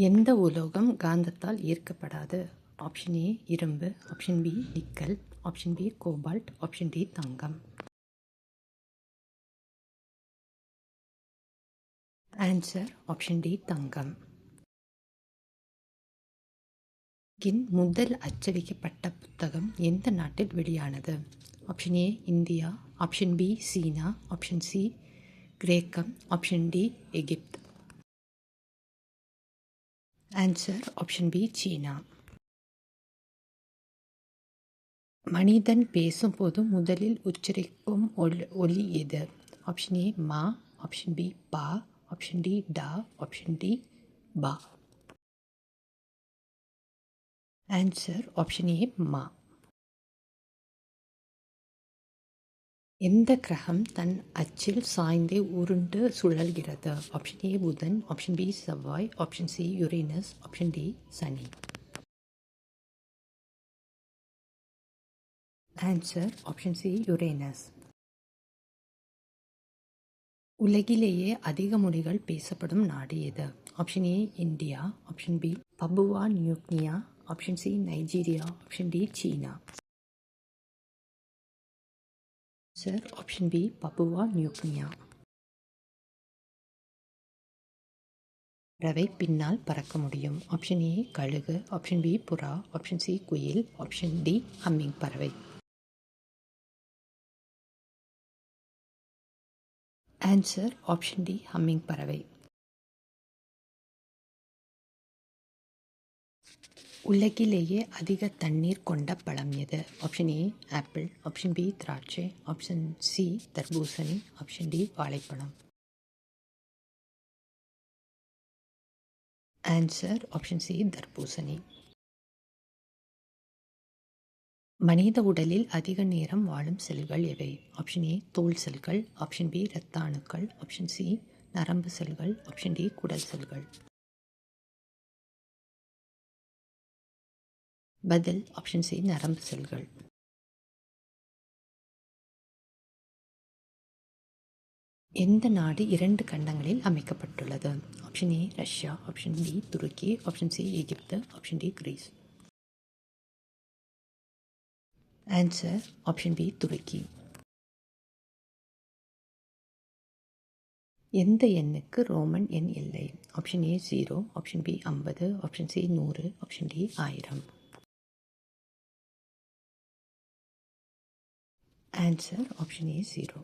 எந்த உலோகம் காந்தத்தால் ஈர்க்கப்படாது? Option A இரும்பு, ஆப்ஷன் பி நிக்கல், ஆப்ஷன் பி கோபால்ட், ஆப்ஷன் டி தங்கம். ஆன்சர் ஆப்ஷன் டி தங்கம். முதல் அச்சடிக்கப்பட்ட புத்தகம் எந்த நாட்டில் வெளியானது? Option A India, option B சீனா, ஆப்ஷன் சி கிரேக்கம், ஆப்ஷன் டி எகிப்து. ஆன்சர் ஆப்ஷன் பி சீனா. மனிதன் பேசும்போது முதலில் உச்சரிக்கும் ஒலி எது? ஆப்ஷன் ஏ மா, ஆப்ஷன் பி பா, ஆப்ஷன் டி டா, ஆப்ஷன் டி பா. ஆன்சர் ஆப்ஷன் ஏ மா. எந்த கிரகம் தன் அச்சில் சாய்ந்தே உருண்டு சுழல்கிறது? ஆப்ஷன் ஏ புதன், ஆப்ஷன் பி செவ்வாய், option C Uranus, option D சனி. Answer option C Uranus. உலகிலேயே அதிக மொழிகள் பேசப்படும் நாடு எது? Option A India, option B Papua New Guinea, option C Nigeria, option D சீனா. Answer option B Papua New Guinea. பறவை பின்னால் பறக்க முடியும். ஆப்ஷன் ஏ கழுகு, ஆப்ஷன் பி புறா, ஆப்ஷன் சி குயில், ஆப்ஷன் டி ஹம்மிங் பறவை. ஆன்சர் ஆப்ஷன் டி ஹம்மிங் பறவை. உலகிலேயே அதிக தண்ணீர் கொண்ட பழம் எது? ஆப்ஷன் ஏ ஆப்பிள், ஆப்ஷன் பி திராட்சை, ஆப்ஷன் சி தர்பூசணி, ஆப்ஷன் டி வாழைப்பழம். ஆன்சர் ஆப்ஷன் சி தர்பூசணி. மனித உடலில் அதிக நேரம் வாழும் செல்கள் எவை? ஆப்ஷன் ஏ தோல் செல்கள், ஆப்ஷன் பி இரத்த அணுக்கள், ஆப்ஷன் சி நரம்பு செல்கள், ஆப்ஷன் டி குடல் செல்கள். பதில் ஆப்ஷன் சி நரம்பு செல்கள். எந்த நாடு 2 கண்டங்களில் அமைக்கப்பட்டுள்ளது? Option A Russia, option B துருக்கி, ஆப்ஷன் சி எகிப்து, option D Greece. Answer option B துருக்கி. எந்த எண்ணுக்கு ரோமன் எண் இல்லை? Option A 0, option B 50, option C 100, option D 1000. Answer option A 0.